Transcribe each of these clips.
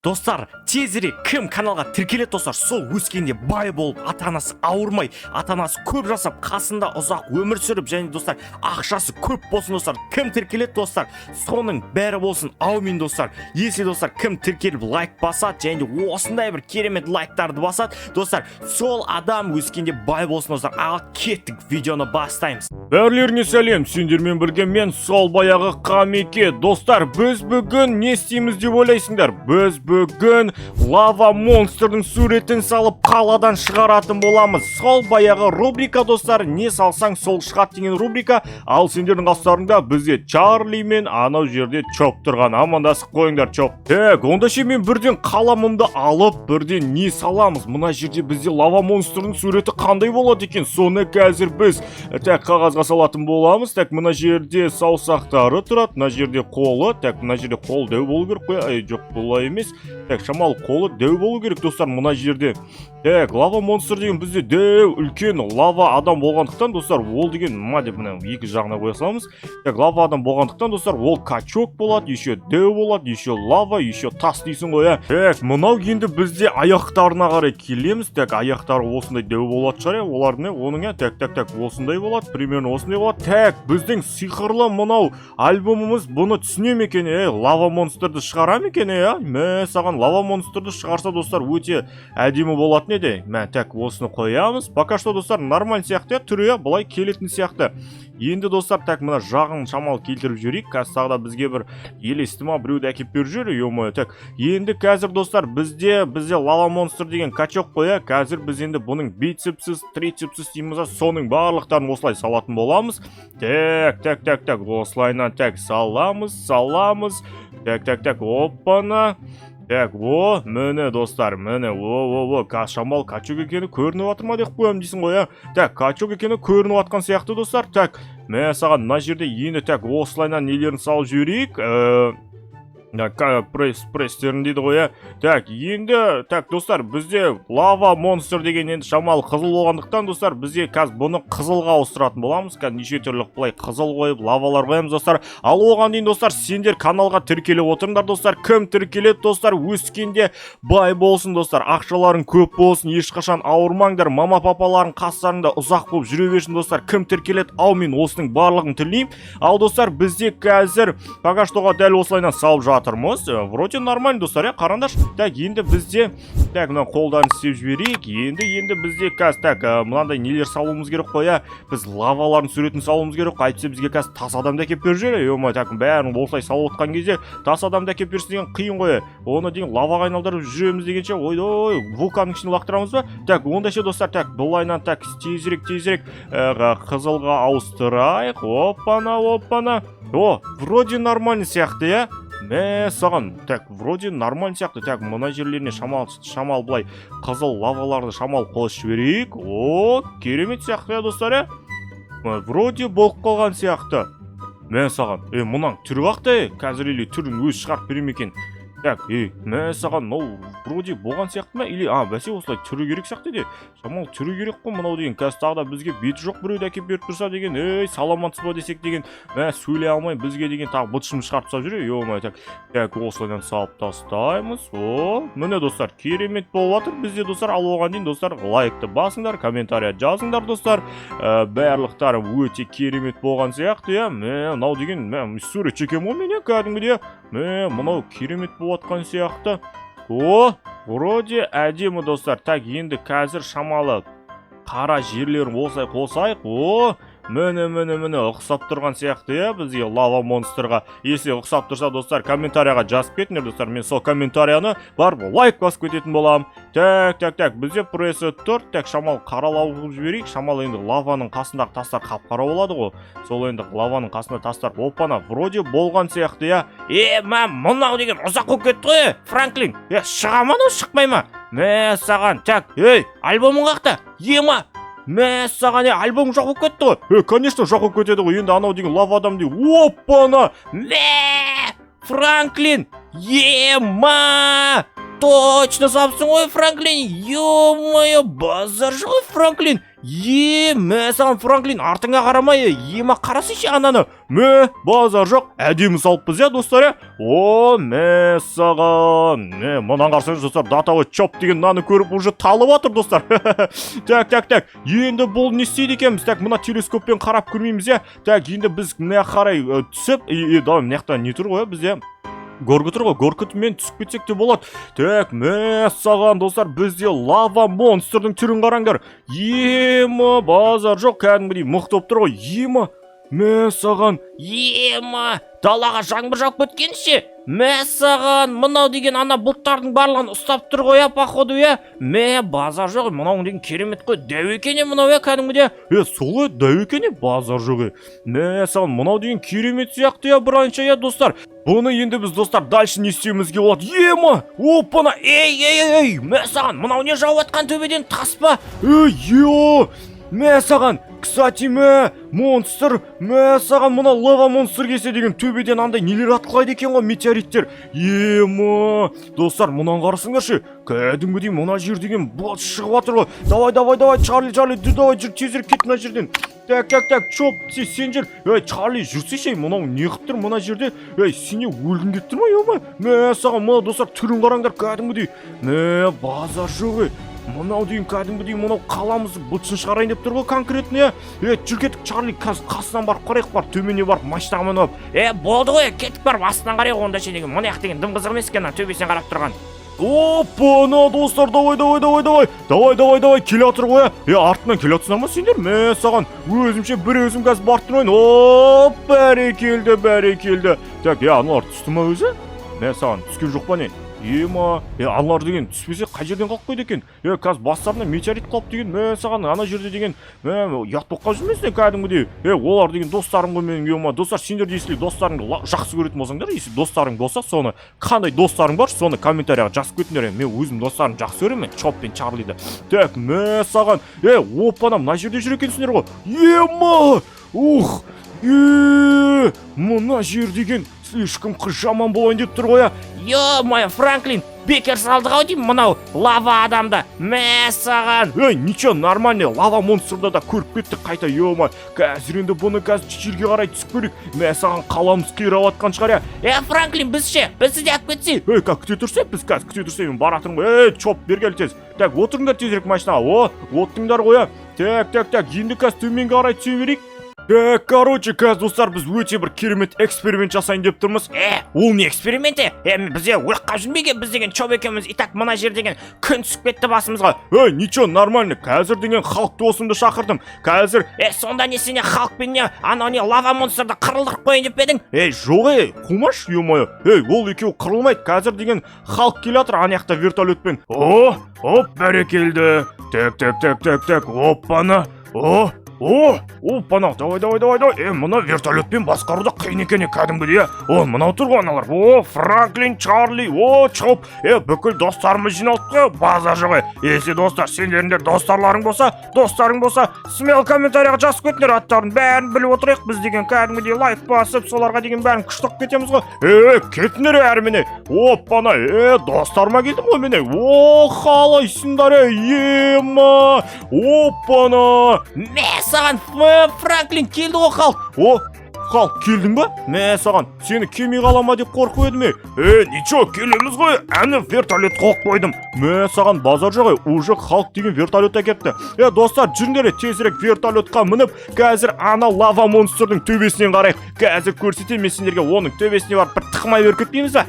Достар, тезірек кім каналға тіркеледі достар, сол өскенде бай болып, ата-анасы ауырмай, ата-анасы көп жасап, қасында ұзақ өмір сүріп, және достар, ақшасы көп болсын достар. Кім тіркеледі достар, соның бәрі болсын. Аумин достар. Если достар кім тіркеліп лайк басады, және осындай бір керемет лайктарды басады, достар, сол адам өскенде бай болсын достар. Ал кеттік, видеоны бастаймыз. Бәрлеріне сәлем, сендермен бірге мен сол баяғы Қамеке. Достар, біз бүгін не істейміз деп ойлайсыңдар? Біз бүгін лава монстрдың суретін салып қаладан шығаратын боламыз. Сол баяғы рубрика достар, не салсаң сол шығат деген рубрика. Ал сендердің қастарында бізде Чарли мен анау жерде Чоп тұрған. Амандасып қойыңдар, Чоп. Онда ше мен бірден қаламымды алып, бірден не саламыз? Мына жерде бізде лава монстрдың суреті қандай болады екен? Соны қазір біз қағазға салатын боламыз. Мына жерде саусақтары тұрады, мына жерде қолы, мына жерде қол дәу болу керек қой. Жоқ, бұлай емес. Шамал қолы дәу болу керек достар, мына жерде. Лава монстр деген бізде дәу үлкен лава адам болғандықтан достар, ол деген ма деп мына екі жағына қоя саламыз. Лава адам болғандықтан достар, ол качок болады, еще дәу болады, еще лава, еще тас дейсің ғой. Мынау енді бізде аяқтарына қарай келеміз. Аяқтары осындай дәу болады шығар, олардың оның осындай болады, примерно осындай болады. Біздің сиқырлы мынау альбомымыз бұны түсіне ме екен? Лава монстрды шығара ма екен? Саған лава монстрды шығарса достар, өте әдемі болатын еді. Осыны қоямыз. Пока что достар, нормаль сияқты, түрі былай келетін сияқты. Енді достар, мына жағын шамал келтіріп жүрейік. Қазір тағы да бізге бір елесті ма, біреуді әкеп беріп жүр. Енді қазір достар, бізде лава монстр деген качок қоя. Қазір біз енді бұның бицепсіз, трицепсіз дейміз, соның барлықтарын осылай салатын боламыз. Осылайынан саламыз. Оппана. Міне достар, міне, шамал качок екені көрініп атыр ма деп қоям дейсің ғой. Качок екені көрініп атқан сияқты достар. Мен саған мына жерде енді осылайынан нелерін салып жіберейік. Престерін дейді ғой. Енді достар, бізде лава монстр деген енді шамалы қызыл болғандықтан достар, бізде қазір бұны қызылға ауыстыратын боламыз. Неше түрлі бұлай қызыл қойып, лавалар қоямыз достар. Ал оған дейін достар, сендер каналға тіркеліп отырыңдар достар. Кім тіркеледі достар, өскенде бай болсын достар, ақшаларын көп болсын, ешқашан ауырмаңдар, мама папаларын қастарында ұзақ болып жүре берсін достар. Кім тіркеледі, аумин, осының барлығын тілеймін. Ал достар, бізде қазір пағаштоға дәл осылайынан салып жатырмыз. Вроде нормально достар, қараңдар. Енді бізде мына қолдан істеп жіберейік. Енді бізде қазір мынандай нелер салуымыз керек қой. Біз лавалардың суретін салуымыз керек. Айтса бізге қазір тас адамды әкеп беріп жүр. Бәрін осылай салып отқан кезде тас адамды әкеп берсін деген қиын ғой. Оны деген лаваға айналдырып жүреміз дегенше, ой, вулканның ішіне лақтырамыз ба? Онда ше достар, бұлайынан тезірек қызылға ауыстырайық. Оппана. Вроде нормально сияқты, саған, вроде нормально сияқты. Мына жерлеріне шамал бұлай қызыл лаваларды шамал қосып жіберейік. Керемет сияқты достар. Вроде болып қалған сияқты. Саған, мұның түрі қақтай, қазір елі түрін өз шығарып берем екен. Саған, вроде болған сияқты ма? Или, бәсе осылай түрі керек сияқты де. Шамал түрі керек қой мынау деген. Қазір тағы да бізге беті жоқ біреуді әкеп беріп тұрса деген. Саламатсыз ба десек деген. Сөйлей алмай бізге деген тағы бытшым шығарып тастап жүр. Осылайдан салып тастаймыз. Міне достар, керемет болып жатыр бізде достар. Ал оған дейін достар, лайкты басыңдар, комментария жазыңдар достар. Барлықтары өте керемет болған сияқты. Мынау деген сурет чекем ғой мен кәдімгіде. Мынау керемет болатқан сияқты. Вроде әдемі достар. Енді қазір шамалы қара жерлерін осылай қосайық. Міне ұқсап тұрған сияқты бізге лава монстрға. Если ұқсап тұрса достар, комментарияға жазып кетіңдер достар. Мен сол комментарияны барып лайк басып кететін болам. Бізде пресі тұр. Шамал қаралау қылып жіберейік. Шамал енді лаваның қасындағы тастар қап-қара болады ғой. Сол енді лаваның қасында тастар. Оппана, вроде болған сияқты. Мұнау деген ұзақ болып кетті ғой, Франклин. Шыға ма, шықпай ма? Саған, альбомың қақта? Саған альбом жоқ болып кетті ғой. Конечно жоқ болып кетеді ғой. Енді анау деген лава адам деген. Оппана! Франклин! Точно сапсың ғой, Франклин. Ё-моё, базар ғой, Франклин. мә саған Франклин, артыңа қарамай, ема қарасайшы ананы. Мә, базар жоқ, әдемі салыппыз достар, О, мә саған. Мұнан қарсаңыз достар, датаға чоп деген наны көріп уже талып атыр достар. Так. Енді бұл не істейді екенбіз? Так, мына телескоппен қарап көрмейміз, Так, енді біз мына қарай түсіп, давай мынаяқта не тұр ғой бізде? Горгы тұр ғой, горгытымен түсіп кетсек те болады. Так, мә саған достар, бізде лава монстрдың түрін қараңдар. Ема, базар жоқ, кәдімгідей мықты болып тұр ғой. Мә саған, далаға жаңбыр жауып кеткенше. Мә саған, мынау деген ана бұлттардың барлығын ұстап тұр ғой, походу, Мә, базар жоқ, мынау деген керемет қой, дәу екен мынау, кәдімгідей. Солай, дәу екен, базар жоқ. Мә саған, мынау деген керемет сияқты, бұранша, достар. Бұны енді біз достар дальше не істеуімізге болады. Опана, ей, мә саған, мынау не жауып атқан төбеден тас па? Мә саған, кстати, монстр, мә саған, мына лава монстр келсе деген төбеден андай нелер атқылайды екен ғой, метеориттер. Достар, мұнан қарасыңдаршы, кәдімгідей мына жер деген бұлт шығып атыр ғой. Давай, Чарли, давай жүр, тезірек кет мына жерден. Так, чоп, сен жүр. Чарли, жүрсейші, мынау не қып тұр мына жерде? Сене өлгін кетті ма, Мә саған, мына достар, түрін қараңдар кәдімгідей. Мә, базар жоқ, Мынау дейін кәдімгідей мынау қаламызды бұлтсын шығарайын деп тұр ғой конкретно, жүр кеттік Чарли, қасынан барып қарайық, бар төмене барып мачтаға мініп. Болды ғой, кеттік барып астынан қарайық, онда ше деген мұнаяқ деген дым қызық емес екен, төбесінен қарап тұрған. Опа, достар, давай, келе атыр ғой. Артынан келе атсыңдар ма сендер? Мә саған, өзімше бір өзім қазір барып тұрайын. Бәрекелді. Так, аналар түсті ма өзі? Мә саған, түскен жоқ па не? Аналар деген түспесе қай жерден қалып қойды екен? Қазір бастарына метеорит қалып деген, мә саған ана жерде деген, ұят болып қалып жүрмесіне кәдімгідей. Олар деген достарым ғой менің, достар, сендер дейсілер достарыңды жақсы көретін болсаңдар, если достарың болса, соны қандай достарың бар, соны комментарияға жазып кетіңдер. Мен өзім достарым жақсы көремін, Чоп пен Чарлиді. Так, мә саған, опана, мына жерде жүр екенсіңдер ғой. Мына жер деген слишком жаман болайын деп тұр ғой. Ё-моё, Франклин, бекер салдық ау деймін мынау лава адамды. Мә саған. Ничего, нормально, лава монстрда да көріп кеттік қайта, ё-моё. Қазір енді бұны жерге қарай түсіп көрейік. Мә саған қаламыз қирап атқан шығар. Франклин, бізді де алып кетсе. Күте тұрсай, біз қазір күте тұрсай, мен баратырмын ғой. Чоп, бергел тез. Так, отырыңдар тезірек машинаға. Отырыңдар ғой. Так, енді қазір төменге қарай түсе берейік. Короче, достар, біз өте бір керемет эксперимент жасайын деп тұрмыз. Ол не эксперименті? Бізде өққа жүрмеген, біз деген Чоп екенбіз, итак мына жер деген күн түсіп кетті басымызға. Ничего, нормально, қазір деген халық досымды шақырдым. Қазір, сонда не сене халықпен не, анау не лава монстрды қырылдырып қойын деп бедің? Жоқ, қумаш, ё-моё. Ол екеу қырылмайды, қазір деген халық келе атыр анаяқта вертолетпен. Бәрекелді. Так, оппана. Пана, давай. Мына вертолетпен басқаруда қиын екен кәдімгідей. Мынау тұр ғой аналар. Франклин, Чарли, Чоп. Бүкіл достарымыз жиналдық, база жоқ. Если достар, сендеріңдер достарың болса, смел комментарияға жазып кетіңдер аттарын. Бәрін біліп отырайық, біз деген кәдімгідей лайк басып, соларға деген бәрін күштіп кетеміз ғой. Кетіңдер әрміне. Пана, достарыма келдім ғой мене. Қалайсыңдар, Пана. Саған, Франклин, келді ғой халық. Халық, келдің ба? Мә саған, сені келмей қалама деп қорқып едім. Ничего, келеміз ғой, әні вертолет қоқ қойдым. Мә саған, базар жоқ, уже халық деген вертолет әкетті. Достар, жүріңдер, тезірек вертолетқа мініп, қазір ана лава монстрдың төбесінен қарайық. Қазір көрсетемін сендерге, оның төбесіне барып бір тықмай беріп кетпейміз ба?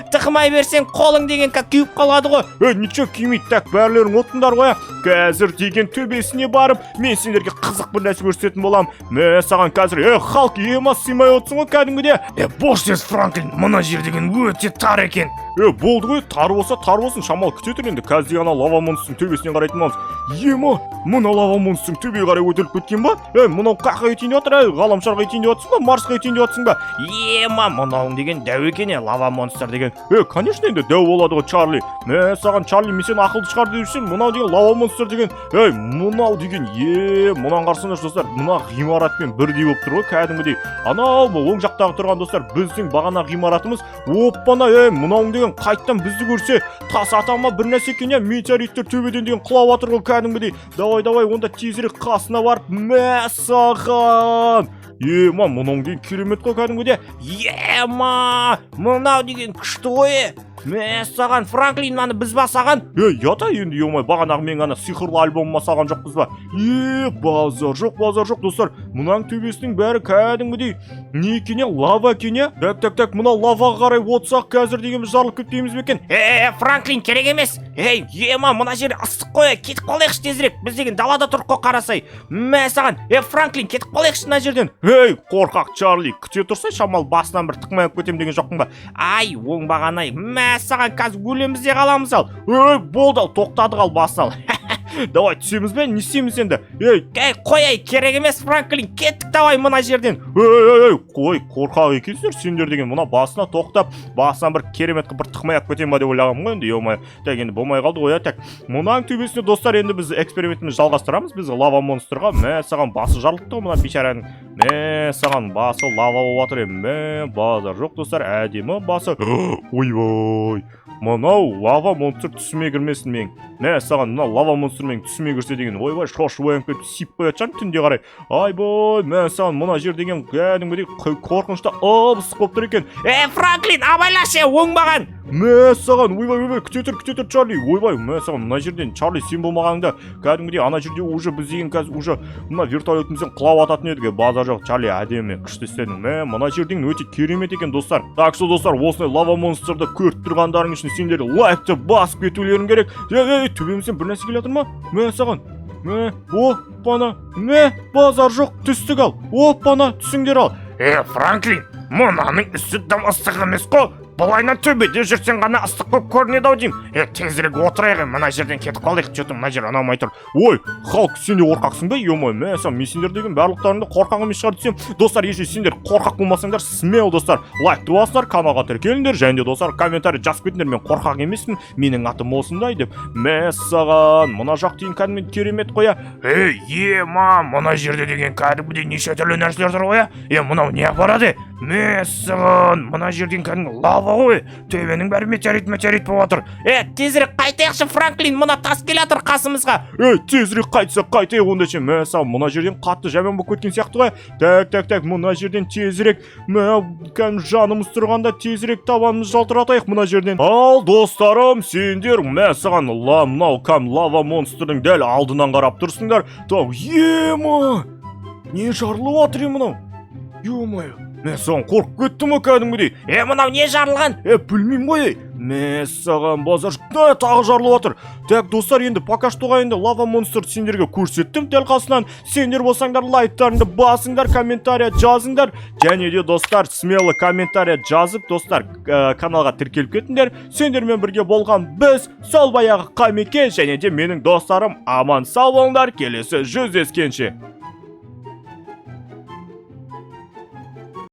Тықмай берсең қолың деген күйіп қалады ғой. Ничего күймейді, так бәрлерің отындар ғой. Қазір деген төбесіне барып, мен сендерге қызық бір нәрсе көрсететін болам. Мә саған қазір, халық ема сыймай отсың ғой кәдімгідей. Бош сез, Франклин, мына жер деген өте тар екен. Болды ғой, тар болсын, шамал күте тұр енді. Қазір ана лава монстрдың төбесінен қарайтын боламыз. Мына лава монстрдың төбеге қарай өтіліп кеткен ба? Мынау қаққа етейін деп отыр, ғаламшарға етейін деп отсың ба, Марсқа етейін деп отсың ба? Мынауың деген дәу екен, лава монстр деген. Конечно енді дәу болады ғой, Чарли. Мә саған, Чарли, мен сені ақылды шығар деп жүрсем, мынау деген лава монстр деген. Мынау деген, мұнан қарсыңдар достар, мына ғимаратпен бірдей болып тұр ғой, кәдімгідей. Анау оң жақтағы тұрған достар, біздің бағана ғимаратымыз. Оппана, мынауың деген қайттан бізді көрсе, тас атама бір нәрсе екен, метеориттер төбеден деген құлап жатыр ғой, кәдімгідей. Давай онда тезірек қасына барып мә саған. Ема, мұның деген керемет қой кәдімгіде. Ема, мынау деген күшті ғой. Мә саған, Франклин, мынаны біз ба саған? Ята енді емай, бағанағы мен ғана сиқырлы альбомыма саған жоқпыз ба? Базар жоқ достар. Мұнаң төбесінің бәрі кәдімгідей не екен, лава екен. Так, мына лаваға қарай отсақ қазір дегеніміз жарылып кетпейміз бе екен? Франклин, керек емес. Ема, мына жер ыстық қой, кетіп қалайықшы тезірек. Біз деген далада тұрып қой, қарасай. Мә саған, Франклин, кетіп қалайықшы мына жерден. Қорқақ Чарли, күте тұрсай, шамал басынан бір тықмайып кетем деген жоқпын ба? Ай, оңбаған-ай, саған қазір өлеміз де қаламыз ал. Болды ал, тоқтадық ал басын ал. Давай түсеміз бе, не істейміз енді? Қой, керек емес, Франклин, кеттік давай мына жерден. Қой, қорқақ екенсіздер сендер деген, мына басына тоқтап, басынан бір керемет бір тықмай-ақ кетем ба деп ойлағам ғой енді, емай. Так енді болмай қалды ғой, так. Мұнаң төбесіне достар, енді біз экспериментімізді жалғастырамыз. Біз лава монстрға, мә саған басы жарылыпты ғой мына бейшараның. Мә саған басы лава болып жатыр, мә базар жоқ достар, әдемі басы. Ойбай, мынау лава монстр түсіме кірмесін мен. Мә саған мына лава монстр мен түсіме кірсе деген, ойбай шошып оянып кетіп сиіп қоятшан түнде қарай. Айбай, мә саған мына жер деген кәдімгідей қорқынышта ып-ыстық болып тұр екен. Франклин, абайлашы, оңбаған. Мә саған, ойбай, күте тұр Чарли. Ойбай, мә саған мына жерден Чарли сен болмағанда кәдімгідей ана жерде уже біз деген қазір уже мына вертолетімізден құлап ататын едіге. Базар жоқ, Чарли әдемі күшті істедің. Мына жердің өте керемет екен достар. Так что достар, осындай лава монстрды көріп тұрғандарың үшін сендер лайкты басып кетулерің керек. Төбемізден бір нәрсе келе жатыр ма? Мә саған. Оппана. Базар жоқ, түстік ал. Оппана, түсіңдер ал. Франклин, мұнаның үсті дым ыстық емес қой. Бұлайнан төбеде жүрсен ғана ыстық болып көрінеді ау деймін. Тезірек отырайық, мына жерден кетіп қалайық, что-то мына жер ұнамай тұр. Ой, халық, сен де қорқақсың ба? Емай, мен сендер деген барлықтарында қорқақ емес шығар десем. Достар, егер сендер қорқақ болмасаңдар, смел достар, лайкты басыңдар, каналға тіркеліңдер, және де достар комментарий жазып кетіңдер, мен қорқақ емеспін, менің атым осындай деп. Мәссаған, мына жақ деген кәдімгі керемет қоя. Ема, мына жерде деген кәдімгідей неше түрлі нәрселер тұр қоя. Мынау не апарады? Мәссаған, мына жерден кәдімгі лава ғой, төбенің бәрі метеорит болып жатыр. Тезірек қайтайықшы, Франклин, мына тас келе жатыр қасымызға. Тезірек қайтайық онда ше. Мәссаған, мына жерден қатты жаман болып кеткен сияқты ғой. Так, мына жерден тезірек, кәдімгі жанымыз тұрғанда тезірек табанымыз жалтыратайық мына жерден. Ал достарым, сендер мәссаған мынау лава монстрдың дәл алдынан қарап тұрсыңдар. Так, ема, не жарылып жатыр мынау? Ё-моё, мәссаған қорқып кетті ма кәдімгідей? Мынау не жарылған? Білмеймін ғой. Мәссаған базар тағы жарылып жатыр. Так достар, енді пока штоға енді лава монстр сендерге көрсеттім дәл қасынан. Сендер болсаңдар лайктарыңды басыңдар, комментария жазыңдар. Және де достар, смело комментария жазып достар каналға тіркеліп кетіңдер. Сендермен бірге болған біз сол баяғы Қамеке және де менің достарым аман сау болыңдар. Келесі жүздескенше.